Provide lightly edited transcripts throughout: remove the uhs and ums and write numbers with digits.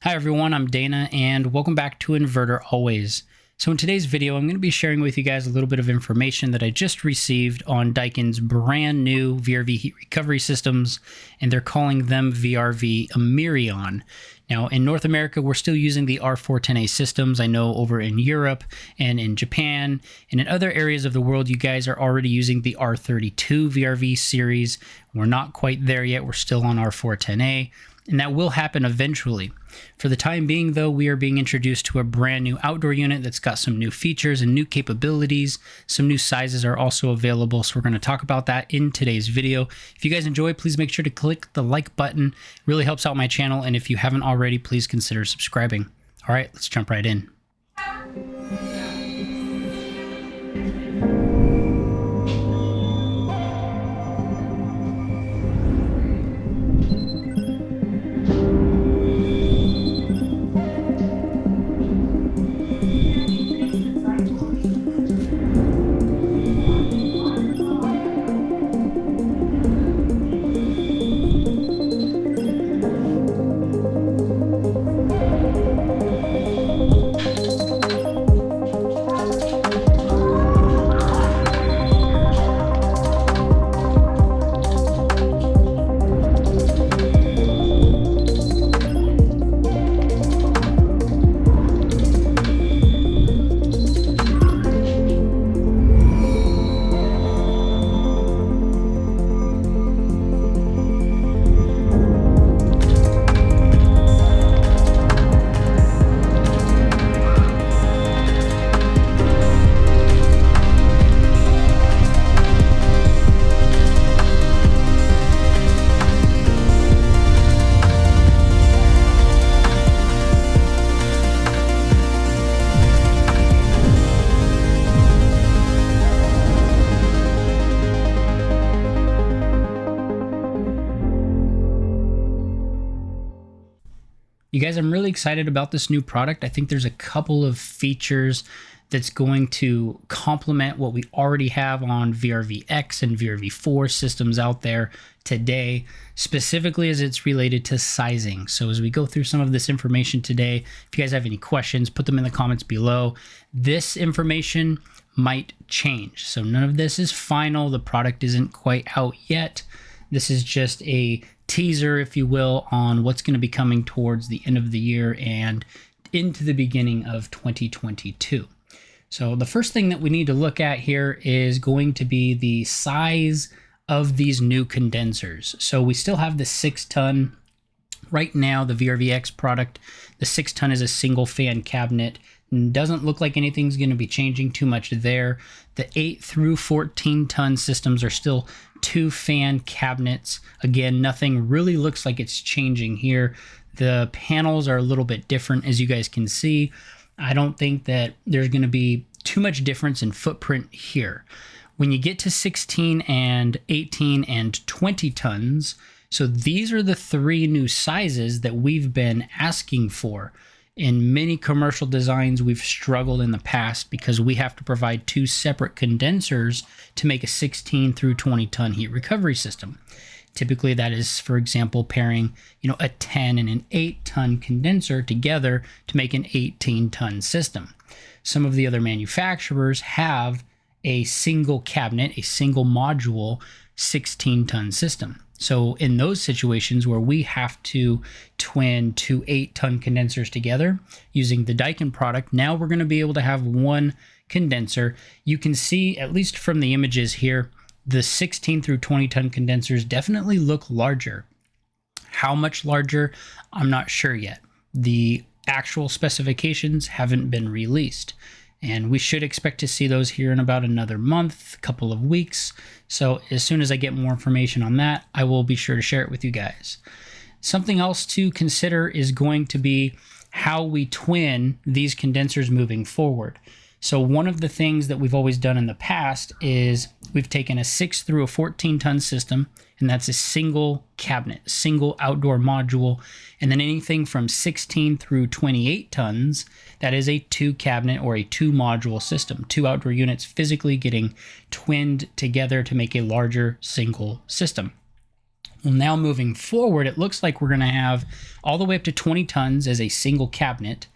Hi everyone, I'm Dana and welcome back to Inverter Always. So in today's video, I'm going to be sharing with you guys a little bit of information that I just received on Daikin's brand new VRV heat recovery systems, and they're calling them VRV Emerion. Now in North America, we're still using the R410A systems. I know over in Europe and in Japan and in other areas of the world, you guys are already using the R32 VRV series. We're not quite there yet. We're still on R410A. And that will happen eventually. For the time being, though, we are being introduced to a brand new outdoor unit that's got some new features and new capabilities. Some new sizes are also available, so we're going to talk about that in today's video. If you guys enjoy, please make sure to click the like button. It really helps out my channel, and if you haven't already, please consider subscribing. All right, let's jump right in. You guys, I'm really excited about this new product. I think there's a couple of features that's going to complement what we already have on VRVX and VRV4 systems out there today, specifically as it's related to sizing. So as we go through some of this information today, if you guys have any questions, put them in the comments below. This information might change. So none of this is final. The product isn't quite out yet. This is just a teaser, if you will, on what's going to be coming towards the end of the year and into the beginning of 2022. So the first thing that we need to look at here is going to be the size of these new condensers. So we still have the 6-ton. Right now, the VRVX product, the 6-ton is a single fan cabinet. Doesn't look like anything's going to be changing too much there. The 8 through 14-ton systems are still 2-fan cabinets. Again, nothing really looks like it's changing here. The panels are a little bit different, as you guys can see. I don't think that there's going to be too much difference in footprint here. When you get to 16 and 18 and 20 tons, so these are the 3 new sizes that we've been asking for. In many commercial designs, we've struggled in the past because we have to provide 2 separate condensers to make a 16 through 20 ton heat recovery system. Typically that is, for example, pairing, a 10 and an 8-ton condenser together to make an 18-ton system. Some of the other manufacturers have a single cabinet, a single module, 16-ton system. So in those situations where we have to twin 2 8-ton condensers together using the Daikin product, now we're going to be able to have 1 condenser. You can see, at least from the images here, the 16 through 20-ton condensers definitely look larger. How much larger? I'm not sure yet. The actual specifications haven't been released, and we should expect to see those here in about another month, couple of weeks. So as soon as I get more information on that, I will be sure to share it with you guys. Something else to consider is going to be how we twin these condensers moving forward. So one of the things that we've always done in the past is we've taken a 6 through a 14-ton system, and that's a single cabinet, single outdoor module. And then anything from 16 through 28 tons, that is a 2 cabinet or a 2 module system, 2 outdoor units physically getting twinned together to make a larger single system. Well, now moving forward, it looks like we're going to have all the way up to 20 tons as a single cabinet.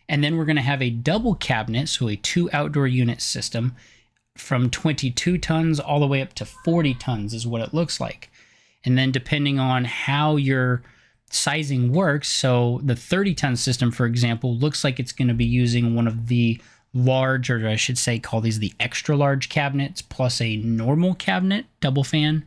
And then we're going to have a double cabinet, so a 2 outdoor unit system from 22 tons all the way up to 40 tons is what it looks like. And then depending on how your sizing works, so the 30-ton system, for example, looks like it's going to be using one of the large, or I should say call these the extra large cabinets, plus a normal cabinet, double fan.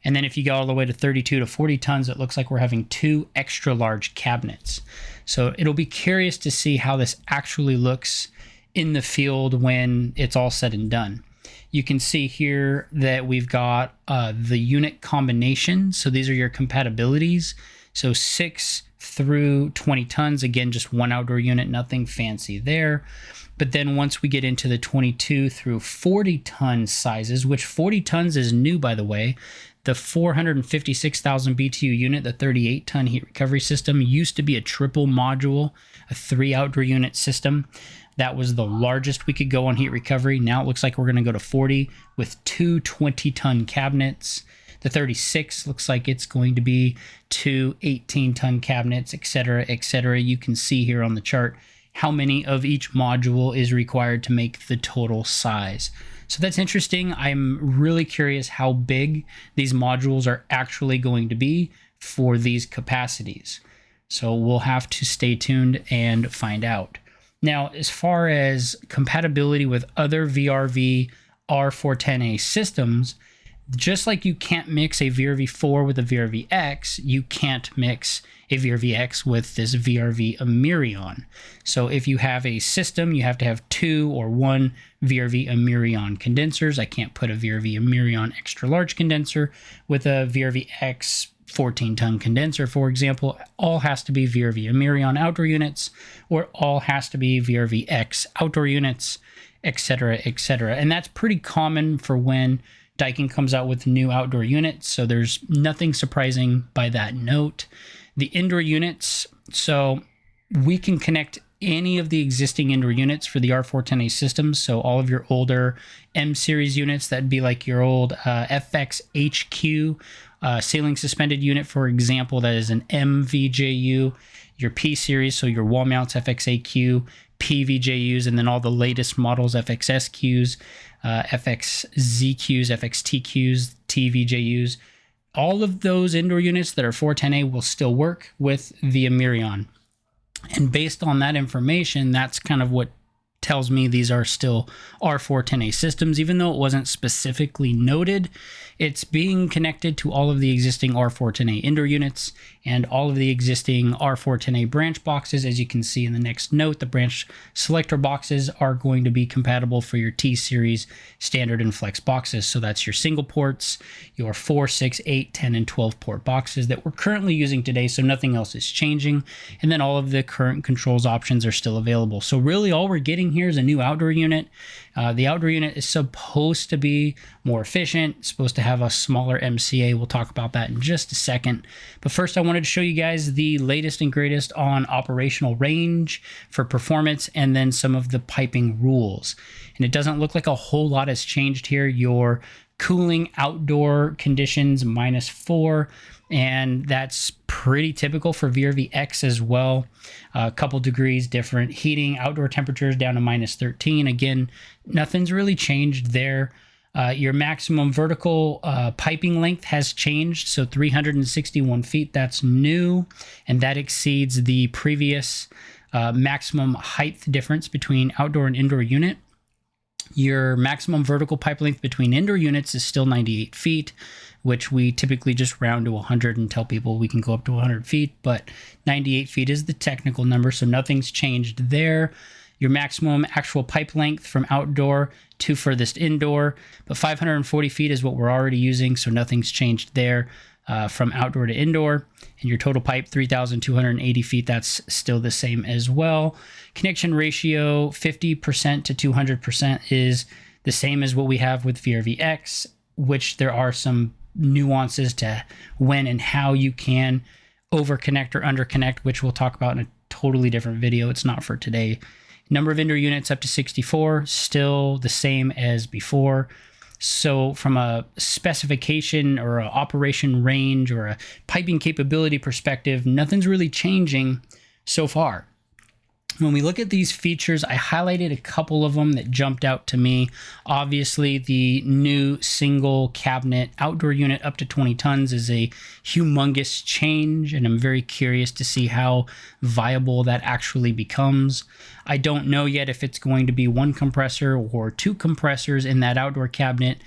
And then if you go all the way to 32 to 40 tons, it looks like we're having 2 extra large cabinets. So it'll be curious to see how this actually looks in the field when it's all said and done. You can see here that we've got the unit combination. So these are your compatibilities. So 6 through 20 tons, again, just 1 outdoor unit, nothing fancy there. But then once we get into the 22 through 40 ton sizes, which 40 tons is new, by the way, the 456,000 BTU unit, the 38 ton heat recovery system, used to be a triple module, a 3 outdoor unit system. That was the largest we could go on heat recovery. Now it looks like we're going to go to 40 with 2 20-ton cabinets. The 36 looks like it's going to be 2 18-ton cabinets, etc., etc. You can see here on the chart how many of each module is required to make the total size. So that's interesting. I'm really curious how big these modules are actually going to be for these capacities. So we'll have to stay tuned and find out. Now, as far as compatibility with other VRV R410A systems, just like you can't mix a VRV4 with a VRVX, you can't mix a VRVX with this VRV Emerion. So if you have a system, you have to have 2 or 1 VRV Emerion condensers. I can't put a VRV Emerion extra large condenser with a VRVX 14-ton condenser, for example. It all has to be VRV Emerion outdoor units, or it all has to be VRVX outdoor units, etc., etc. And that's pretty common for when Daikin comes out with new outdoor units, so there's nothing surprising by that note. The indoor units, so we can connect any of the existing indoor units for the R410A systems, so all of your older M series units, that'd be like your old FX HQ ceiling suspended unit, for example, that is an MVJU, your P series, so your wall mounts FXAQ, PVJUs, and then all the latest models, FXSQs, FXZQs, FXTQs, TVJUs. All of those indoor units that are 410A will still work with the Emerion. And based on that information, that's kind of what tells me these are still R410A systems, even though it wasn't specifically noted. It's being connected to all of the existing R410A indoor units and all of the existing R410A branch boxes. As you can see in the next note, the branch selector boxes are going to be compatible for your T-Series standard and flex boxes. So that's your single ports, your 4, 6, 8, 10, and 12 port boxes that we're currently using today, so nothing else is changing. And then all of the current controls options are still available. So really all we're getting here is a new outdoor unit. The outdoor unit is supposed to be more efficient, supposed to have a smaller MCA. We'll talk about that in just a second. But first, I wanted to show you guys the latest and greatest on operational range for performance and then some of the piping rules. And it doesn't look like a whole lot has changed here. Your cooling outdoor conditions -4, and that's pretty typical for VRVX as well. A couple degrees different. Heating outdoor temperatures down to -13. Again, nothing's really changed there. Your maximum vertical piping length has changed, so 361 feet, that's new, and that exceeds the previous maximum height difference between outdoor and indoor unit. Your maximum vertical pipe length between indoor units is still 98 feet, which we typically just round to 100 and tell people we can go up to 100 feet, but 98 feet is the technical number, so nothing's changed there. Your maximum actual pipe length from outdoor to furthest indoor, but 540 feet is what we're already using, so nothing's changed there from outdoor to indoor. And your total pipe, 3,280 feet, that's still the same as well. Connection ratio, 50% to 200% is the same as what we have with VRVX, which there are some nuances to when and how you can overconnect or underconnect, which we'll talk about in a totally different video. It's not for today. Number of indoor units up to 64, still the same as before. So from a specification or a operation range or a piping capability perspective, nothing's really changing so far. When we look at these features, I highlighted a couple of them that jumped out to me. Obviously, the new single cabinet outdoor unit up to 20 tons is a humongous change, and I'm very curious to see how viable that actually becomes. I don't know yet if it's going to be one compressor or two compressors in that outdoor cabinet.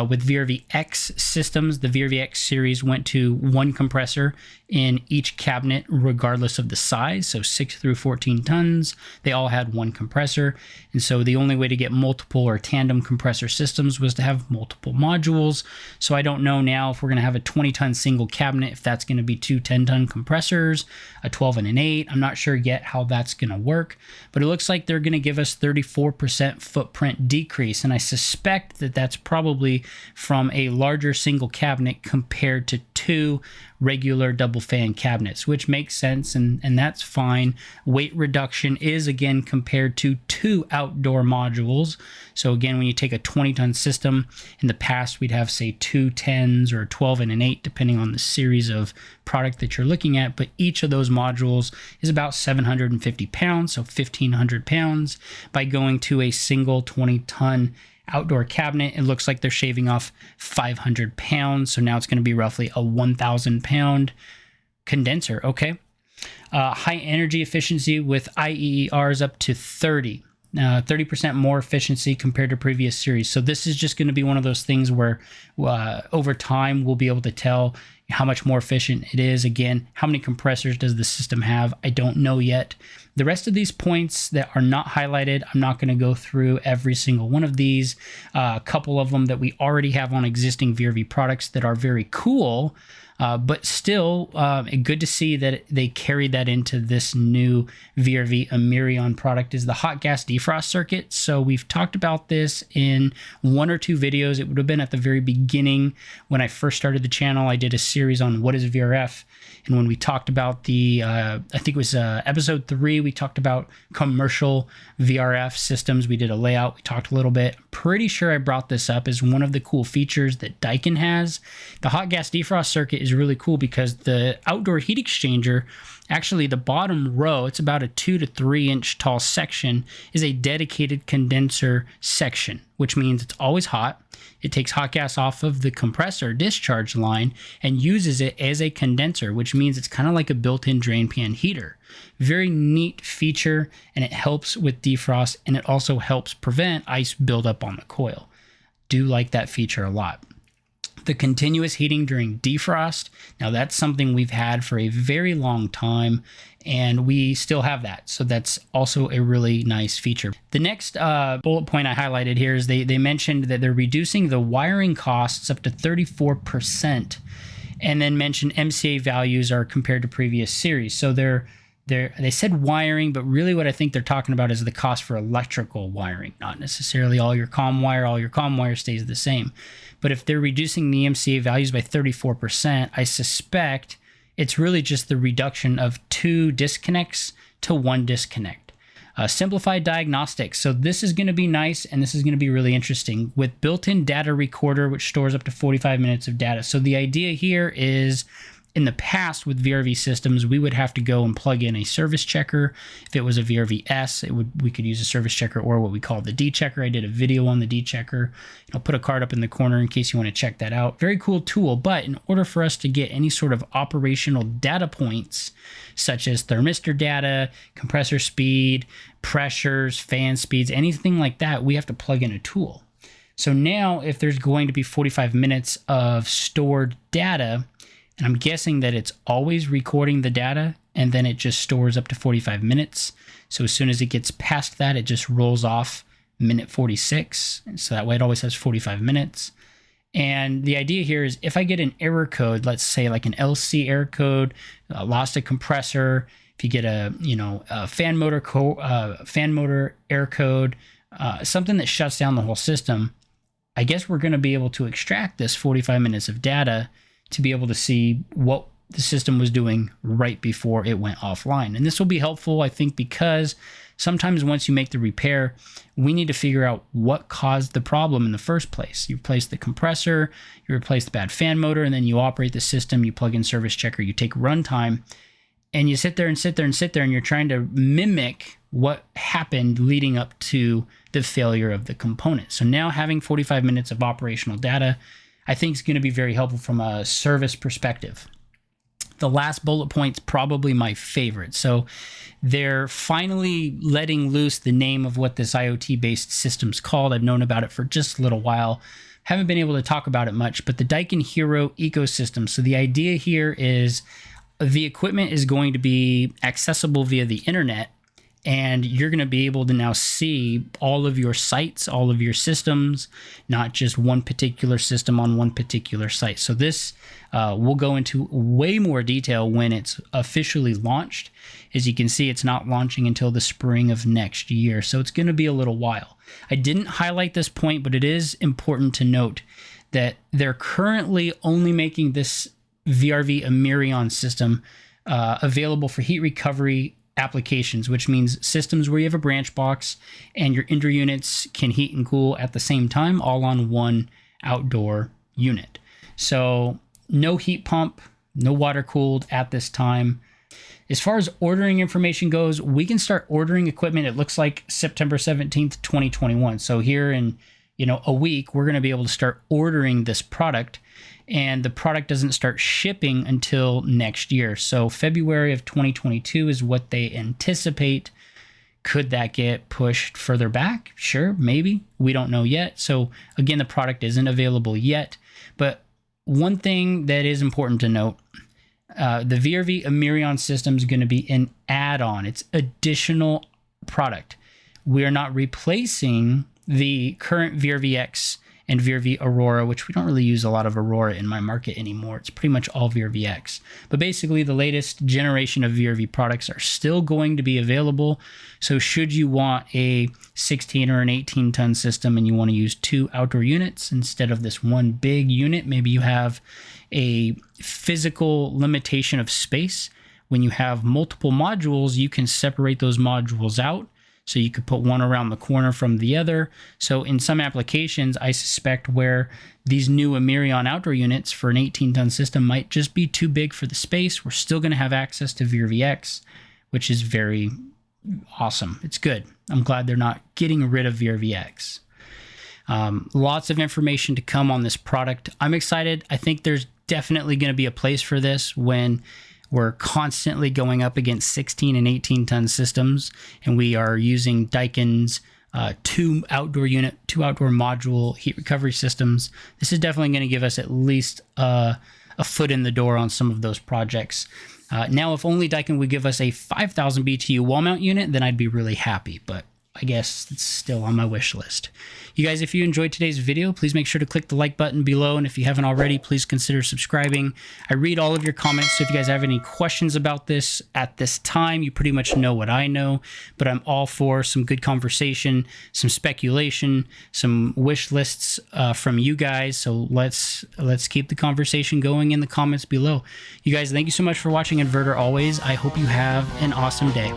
With VRVX systems, the VRVX series went to one compressor in each cabinet regardless of the size, so 6 through 14 tons. They all had one compressor, and so the only way to get multiple or tandem compressor systems was to have multiple modules. So I don't know now if we're going to have a 20-ton single cabinet, if that's going to be two 10-ton compressors, a 12 and an 8. I'm not sure yet how that's going to work, but it looks like they're going to give us 34% footprint decrease, and I suspect that that's probably from a larger single cabinet compared to two regular double fan cabinets, which makes sense, and that's fine. Weight reduction is again compared to two outdoor modules. So again, when you take a 20-ton system, in the past we'd have say two 10s or 12 and an 8 depending on the series of product that you're looking at, but each of those modules is about 750 pounds, so 1,500 pounds. By going to a single 20-ton outdoor cabinet, it looks like they're shaving off 500 pounds. So now it's going to be roughly a 1,000 pound condenser. Okay. High energy efficiency with IEERs up to 30% more efficiency compared to previous series. So this is just going to be one of those things where over time we'll be able to tell how much more efficient it is. Again, how many compressors does the system have? I don't know yet. The rest of these points that are not highlighted, I'm not going to go through every single one of these. A couple of them that we already have on existing VRV products that are very cool, but still good to see that they carried that into this new VRV Emerion product is the hot gas defrost circuit. So we've talked about this in one or two videos. It would have been at the very beginning when I first started the channel. I did a series on what is VRF. And when we talked about the, I think it was episode 3, we talked about commercial VRF systems. We did a layout. We talked a little bit. Pretty sure I brought this up as one of the cool features that Daikin has. The hot gas defrost circuit is really cool because the outdoor heat exchanger, actually the bottom row, it's about a 2 to 3 inch tall section, is a dedicated condenser section, which means it's always hot. It takes hot gas off of the compressor discharge line and uses it as a condenser, which means it's kind of like a built-in drain pan heater. Very neat feature, and it helps with defrost, and it also helps prevent ice buildup on the coil. Do like that feature a lot. The continuous heating during defrost, now that's something we've had for a very long time, and we still have that. So that's also a really nice feature. The next bullet point I highlighted here is they mentioned that they're reducing the wiring costs up to 34%, and then mentioned MCA values are compared to previous series. So they said wiring, but really what I think they're talking about is the cost for electrical wiring, not necessarily all your comm wire. All your comm wire stays the same. But if they're reducing the MCA values by 34%, I suspect it's really just the reduction of 2 disconnects to 1 disconnect. Simplified diagnostics. So this is going to be nice, and this is going to be really interesting with built-in data recorder, which stores up to 45 minutes of data. So the idea here is, in the past with VRV systems, we would have to go and plug in a service checker. If it was a VRVS, we could use a service checker or what we call the D checker. I did a video on the D checker. I'll put a card up in the corner in case you want to check that out. Very cool tool, but in order for us to get any sort of operational data points, such as thermistor data, compressor speed, pressures, fan speeds, anything like that, we have to plug in a tool. So now if there's going to be 45 minutes of stored data, and I'm guessing that it's always recording the data and then it just stores up to 45 minutes. So as soon as it gets past that, it just rolls off minute 46. So that way it always has 45 minutes. And the idea here is if I get an error code, let's say like an LC error code, lost a compressor, if you get a fan motor error code, something that shuts down the whole system, I guess we're going to be able to extract this 45 minutes of data to be able to see what the system was doing right before it went offline. And this will be helpful, I think, because sometimes once you make the repair, we need to figure out what caused the problem in the first place. You replace the compressor, you replace the bad fan motor, and then you operate the system, you plug in service checker, you take runtime, and you sit there and sit there and sit there, and you're trying to mimic what happened leading up to the failure of the component. So now having 45 minutes of operational data, I think is going to be very helpful from a service perspective. The last bullet point's probably my favorite. So they're finally letting loose the name of what this IoT-based system's called. I've known about it for just a little while. Haven't been able to talk about it much, but the Daikin Hero ecosystem. So the idea here is the equipment is going to be accessible via the internet, and you're going to be able to now see all of your sites, all of your systems, not just one particular system on one particular site. So this will go into way more detail when it's officially launched. As you can see, it's not launching until the spring of next year, so it's going to be a little while. I didn't highlight this point, but it is important to note that they're currently only making this VRV Emerion system available for heat recovery applications, which means systems where you have a branch box and your indoor units can heat and cool at the same time, all on one outdoor unit. So no heat pump, no water cooled at this time. As far as ordering information goes, we can start ordering equipment. It looks like September 17th, 2021. So here in a week, we're going to be able to start ordering this product, and the product doesn't start shipping until next year. So February of 2022 is what they anticipate. Could that get pushed further back? Sure, maybe. We don't know yet. So again, the product isn't available yet. But one thing that is important to note, the VRV Emerion system is going to be an add-on. It's additional product. We're not replacing the current VRVX and VRV Aurora, which we don't really use a lot of Aurora in my market anymore. It's pretty much all VRVX. But basically, the latest generation of VRV products are still going to be available. So should you want a 16 or an 18-ton system and you want to use 2 outdoor units instead of this one big unit, maybe you have a physical limitation of space. When you have multiple modules, you can separate those modules out. So you could put one around the corner from the other. So in some applications, I suspect where these new Emerion outdoor units for an 18-ton system might just be too big for the space, we're still going to have access to VRVX, which is very awesome. It's good. I'm glad they're not getting rid of VRVX. Lots of information to come on this product. I'm excited. I think there's definitely going to be a place for this when we're constantly going up against 16 and 18-ton systems, and we are using Daikin's 2 outdoor module heat recovery systems. This is definitely going to give us at least a foot in the door on some of those projects. Now, if only Daikin would give us a 5,000 BTU wall mount unit, then I'd be really happy, but I guess it's still on my wish list. You guys, if you enjoyed today's video, please make sure to click the like button below. And if you haven't already, please consider subscribing. I read all of your comments. So if you guys have any questions about this at this time, you pretty much know what I know, but I'm all for some good conversation, some speculation, some wish lists from you guys. So let's keep the conversation going in the comments below. You guys, thank you so much for watching Inverter always. I hope you have an awesome day.